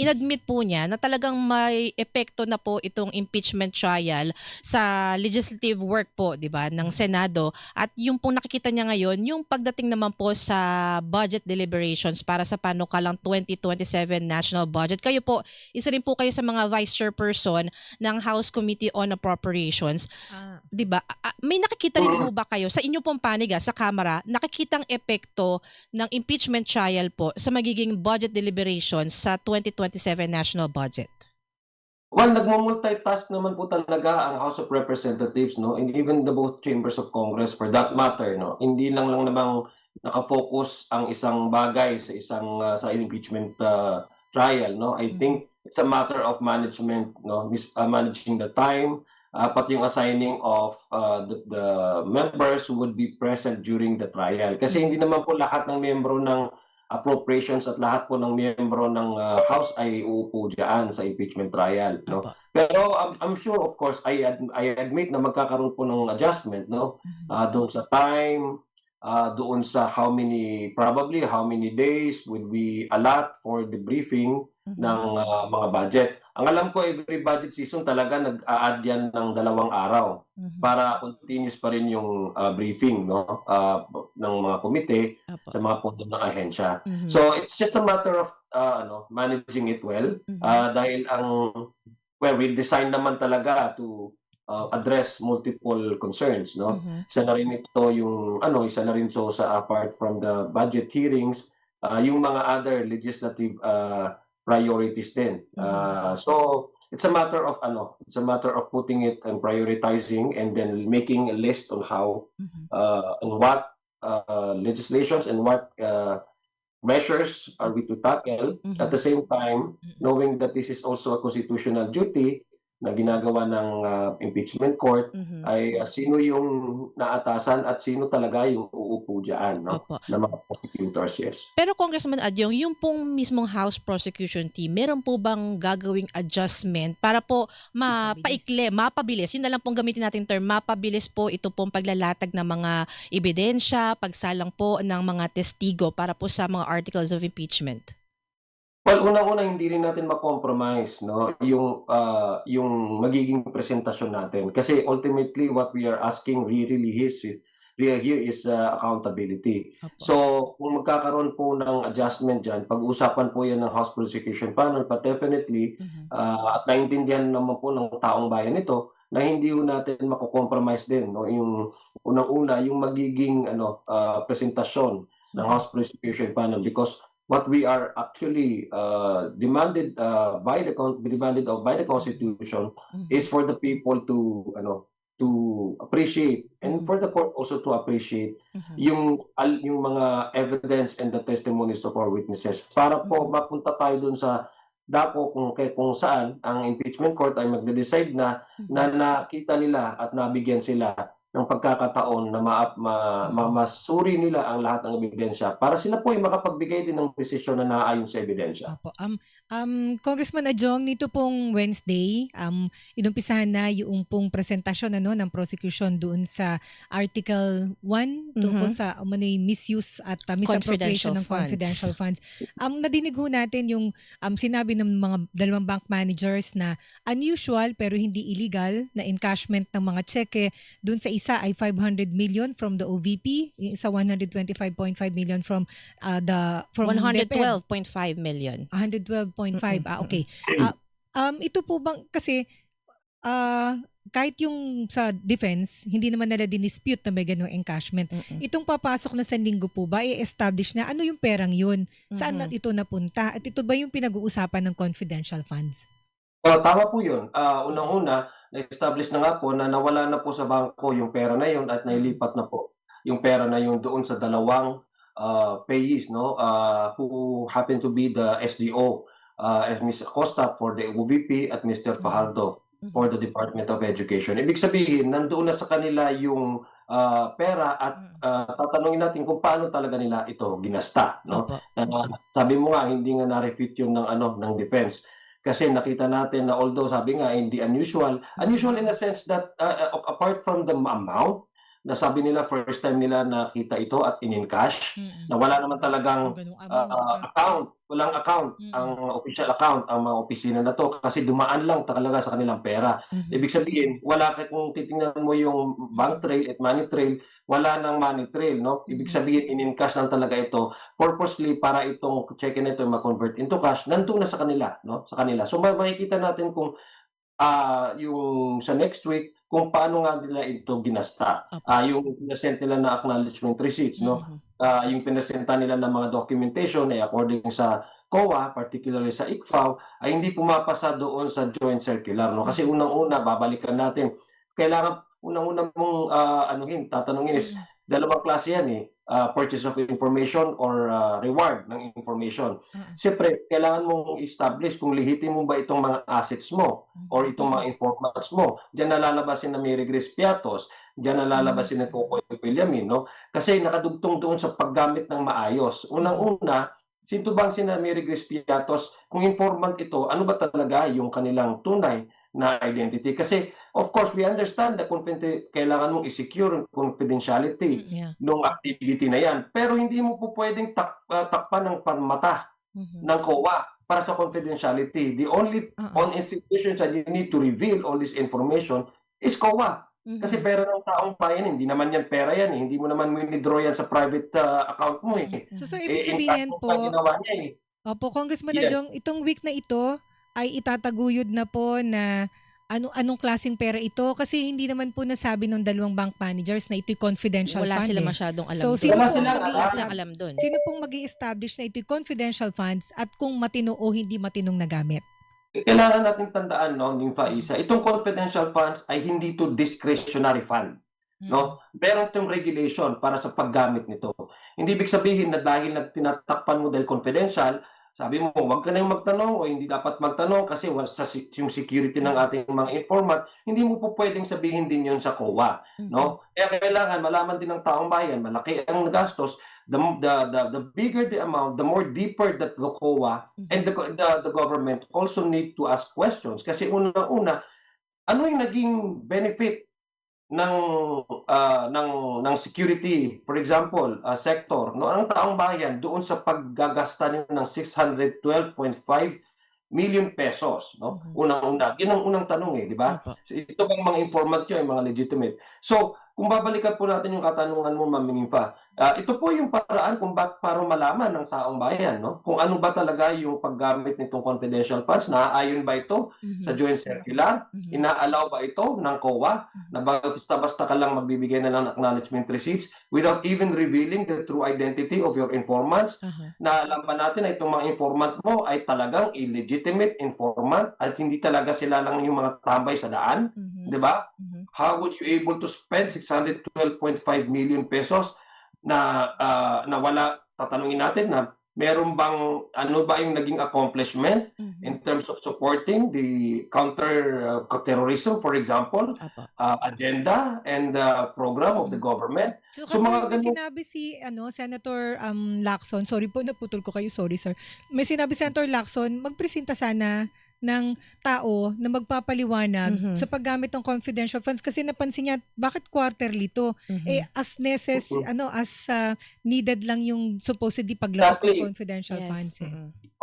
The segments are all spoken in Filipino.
inadmit po niya na talagang may epekto na po itong impeachment trial sa legislative work po, 'di ba, ng Senado, at yung pong nakikita niya ngayon yung pagdating naman po sa budget deliberations para sa panukalang 2027 national budget. Kayo po, isa rin po kayo sa mga vice chairperson ng House Committee on Appropriations. Ah. 'Di ba? May nakikita rin po ba kayo sa inyo pong panig sa Kamara, nakikitang epekto ng impeachment trial po sa magiging budget deliberations sa 2027 national budget? Well, nagmo-multitask naman po talaga ang House of Representatives, no, and even the both chambers of Congress for that matter, no. Hindi lang namang nakafocus ang isang bagay sa isang sa impeachment trial, no. I think it's a matter of management, no, managing the time, pati yung assigning of the members who would be present during the trial. Kasi hindi naman po lahat ng miyembro ng appropriations at lahat po ng miyembro ng House ay uupo diyan sa impeachment trial, no. Pero I'm sure, of course, I admit na magkakaroon po ng adjustment, no, doon sa time, doon sa probably how many days would we allot for the briefing ng mga budget. Ang alam ko, every budget season talaga nag-a-add yan ng 2 araw para continuous pa rin yung briefing, no, ng mga komite sa mga pondo ng ahensya. So it's just a matter of managing it well, dahil we design naman talaga to address multiple concerns, no. Isa na rin ito yung isa na rin so sa apart from the budget hearings, yung mga other legislative priorities din. So it's a matter of putting it and prioritizing and then making a list on how on what legislations and what measures are we to tackle. At the same time, knowing that this is also a constitutional duty na ginagawa ng impeachment court, ay sino yung naatasan at sino talaga yung uupo diyan, no, na mga prosecutors, yes. Pero Congressman Adyong, yung pong mismong House Prosecution Team, meron po bang gagawing adjustment para po mapabilis, yun na lang pong gamitin natin term, mapabilis po ito pong paglalatag ng mga ebidensya, pagsalang po ng mga testigo para po sa mga articles of impeachment? Well, unang-una hindi rin natin ma-compromise, no, yung magiging presentasyon natin. Kasi ultimately what we are asking really here is accountability. So kung magkakaroon po ng adjustment diyan, pag-uusapan po 'yan ng House Prosecution Panel, but definitely at naintindihan naman po ng taong bayan ito na hindi ho natin mako-compromise din, no, yung unang-una yung magiging presentasyon ng House Prosecution Panel, because what we are actually demanded by the Constitution is for the people to appreciate, and for the court also to appreciate yung mga evidence and the testimonies of our witnesses, para po mapunta tayo dun sa dako kung saan ang impeachment court ay magde-decide na nakita nila at nabigyan sila ng pagkakataon na masuri nila ang lahat ng ebidensya para sila po ay makapagbigay din ng desisyon na naaayon sa ebidensya. Congressman Adyong, nito pong Wednesday, inumpisahan na yung pong presentasyon ng prosecution doon sa Article 1 tungkol sa misuse at misappropriation ng confidential funds. Nadinig ho natin yung sinabi ng mga 2 bank managers na unusual pero hindi illegal na encashment ng mga cheque. Doon sa isa ay 500 million from the OVP, yung isa 125.5 million from 112.5 million. 112.5. Okay. Ito po bang kasi kahit yung sa defense, hindi naman nila dinispute na may ganung encashment. Itong papasok na sa linggo po ba, i-establish na ano yung perang yun? Saan na ito napunta? At ito ba yung pinag-uusapan ng confidential funds? Tama po yun. Unang-una, na-establish na nga po na nawala na po sa bangko yung pera na yun at nailipat na po yung pera na yun doon sa 2 payees, no, who happen to be the SDO, as Ms. Acosta for the OVP at Mr. Fajardo for the Department of Education. Ibig sabihin, nandoon na sa kanila yung pera at tatanungin natin kung paano talaga nila ito ginasta, no? Sabi mo nga, hindi nga na-refute yung ng defense. Kasi nakita natin na although sabi nga hindi unusual in a sense that apart from the amount, Nasabi nila first time nila nakita ito at in-encash, na wala naman talagang Ganung amount. account, walang account, ang Mm. official account, ang mga opisina na to kasi dumaan lang talaga sa kanilang pera. Ibig sabihin, wala kung titingnan mo yung bank trail at money trail, wala nang money trail, no? Ibig sabihin, in-encash lang talaga ito purposely para itong cheque na ito ma-convert into cash, nandun na sa kanila, no? Sa kanila. So makikita natin kung yung sa next week kung paano nga nila ito ginasta. Opo. Yung pinasent nila na acknowledgement receipts, no? Yung pinasenta nila ng mga documentation ay according sa COA, particularly sa ICFAO, ay hindi pumapasa doon sa joint circular, no? Kasi unang-una, babalikan natin, kailangan unang-una mong tatanungin is, dalawang klase yan purchase of information or reward ng information. Siyempre, kailangan mong establish kung lehitimong ba itong mga assets mo or itong mga informants mo. Diyan nalalabasin na Mary Grace Piatos, diyan nalalabasin na Kokoy Villamin, no? Kasi nakadugtong doon sa paggamit ng maayos. Unang-una, sinto bang sina Mary Grace Piatos, kung informant ito, ano ba talaga yung kanilang tunay na identity? Kasi, of course, we understand that kailangan mong i-secure yung confidentiality ng activity na yan. Pero hindi mo po pwedeng takpan ng panmata ng COA para sa confidentiality. The only institutions that you need to reveal all this information is COA. Kasi pera ng taong bayan, hindi naman yan pera yan. Hindi mo naman withdraw yan sa private account mo So sir, ibig sabihin po, ginawa niya opo, Congressman Yes. Adjong, itong week na ito ay itataguyod na po na anong klaseng pera ito kasi hindi naman po nasabi ng dalawang bank managers na ito'y confidential Wala fund. sila masyadong alam. So doon. sino Wala po sila ang alam. mag-i-establish? alam doon. Sino pong mag-i-establish na ito'y confidential funds at kung matino o hindi matinong nagamit? Kailangan nating tandaan, no, yung Faisa, itong confidential funds ay hindi to discretionary fund. No? Meron itong regulation para sa paggamit nito. Hindi ibig sabihin na dahil tinatakpan mo dahil confidential, sabi mo, wag ka na yung magtanong o hindi dapat magtanong kasi yung security ng ating mga informant, hindi mo po pwedeng sabihin din yun sa COA. No? Kaya kailangan malaman din ng taong bayan, malaki ang gastos, the bigger the amount, the more deeper that the COA and the government also need to ask questions. Kasi una-una, ano yung naging benefit ng security, for example, sector, no, ang taong bayan doon sa paggagasta nila ng 612.5 million pesos, no? Unang-una, yun ang unang tanong di ba? Ito bang mga informant nyo ay mga legitimate? So, kung babalikan po natin yung katanungan mo, Ma'am Minfa, ito po yung paraan kung para malaman ng taong bayan, no? Kung ano ba talaga yung paggamit nitong confidential funds, naaayon ba ito sa joint circular? Inaalaw ba ito ng COA? Na basta-basta ka lang magbibigay na lang ng acknowledgement receipts without even revealing the true identity of your informants? Na alam ba natin na itong mga informant mo ay talagang illegitimate informant at hindi talaga sila lang yung mga tambay sa daan? Di ba? How would you able to spend 612.5 million pesos na wala, tatanungin natin na meron bang, ano ba yung naging accomplishment in terms of supporting the counter-terrorism, for example, agenda and program of the government. So So, kasi mga may ganun- sinabi si Senator Lacson, sorry po naputol ko kayo, sorry sir. May sinabi Senator Lacson, magpresenta sana ng tao na magpapaliwanag sa paggamit ng confidential funds kasi napansin niya bakit quarterly to as needed lang yung supposedly paglabas Exactly. ng confidential funds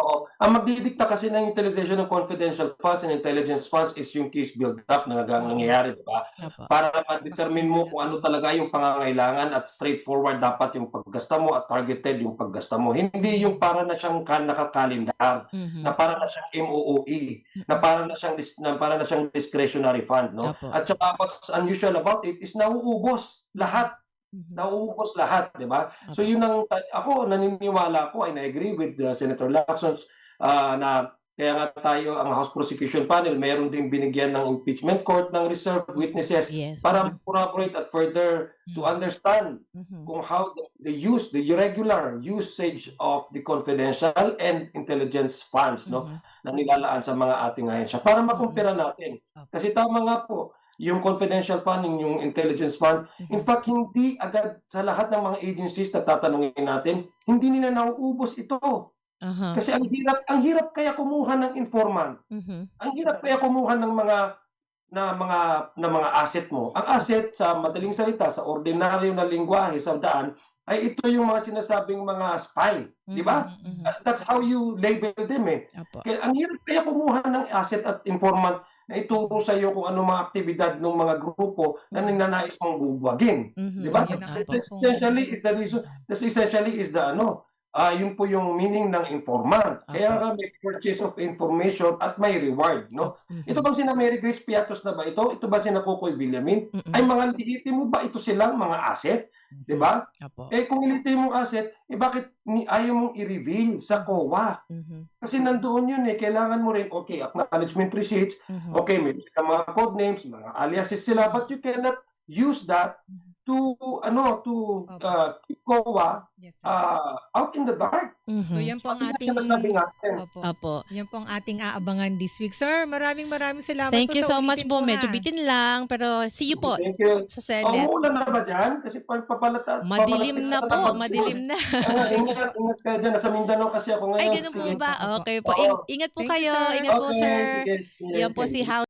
Oo. Ang magdidikta kasi ng utilization ng confidential funds and intelligence funds is yung case build-up na nangyayari, di ba? Para ma-determine mo kung ano talaga yung pangangailangan at straightforward dapat yung paggasta mo at targeted yung paggasta mo. Hindi yung para na siyang nakakalendar, na para na siyang MOOE, na para na siyang discretionary fund, no? At saka what's unusual about it is nauubos lahat. Nauubos lahat, di ba? So yun ang, ako naniniwala ko, I agree with Senator Lacson na kaya nga tayo, ang House Prosecution Panel, meron ding binigyan ng impeachment court ng reserve witnesses para corroborate at further to understand kung how the regular usage of the confidential and intelligence funds, no, na nilalaan sa mga ating ahensya para makumpira natin. Kasi tama nga po, yung confidential fund, yung intelligence fund, in fact, hindi agad sa lahat ng mga agencies na tatanungin natin, hindi nila nauubos ito. Kasi ang hirap kaya kumuha ng informant. Ang hirap kaya kumuha ng mga mga asset mo. Ang asset sa madaling salita, sa ordinaryo na lingwahe sa daan, ay ito yung mga sinasabing mga spy, di ba? That's how you label them eh. Apo. Kaya ang hirap kaya kumuha ng asset at informant na ituro sa iyo kung ano mga aktibidad ng mga grupo na ninanais mong bubuwagin. Di ba? Yun ang That ating essentially is the reason, that's essentially is the yun po yung meaning ng informant. Kaya nga may purchase of information at may reward, no? Ito bang sina Mary Grace Piatos na ba ito? Ito ba sina Kokoy Villamin? Ay mga lehitimo ba ito silang mga asset? Di ba? Apo. Eh kung lehitimo asset, bakit ayaw mong i-reveal sa COA? Kasi nandoon yun eh, kailangan mo rin, okay, acknowledgement receipts, okay, may mga code names, mga aliases sila, but you cannot use that to keep COA Yes, sir. out in the dark. So yan po ang ating Sinasabi natin. Apo. Yan po ang ating aabangan this week. Sir, maraming salamat Thank po you sa so much ulitin po. ha. Medyo bitin lang, pero see you po Thank you. sa Senate. Umuulan na ba dyan? Kasi papalata. Madilim na po, madilim na. Ingat kayo dyan. Nasa Mindanao kasi ako ngayon. Ay, ganun po Sige. ba? Okay po. Oo. Ingat po Thank you, kayo. sir. Ingat po, Okay, sir. sige. Yan po si House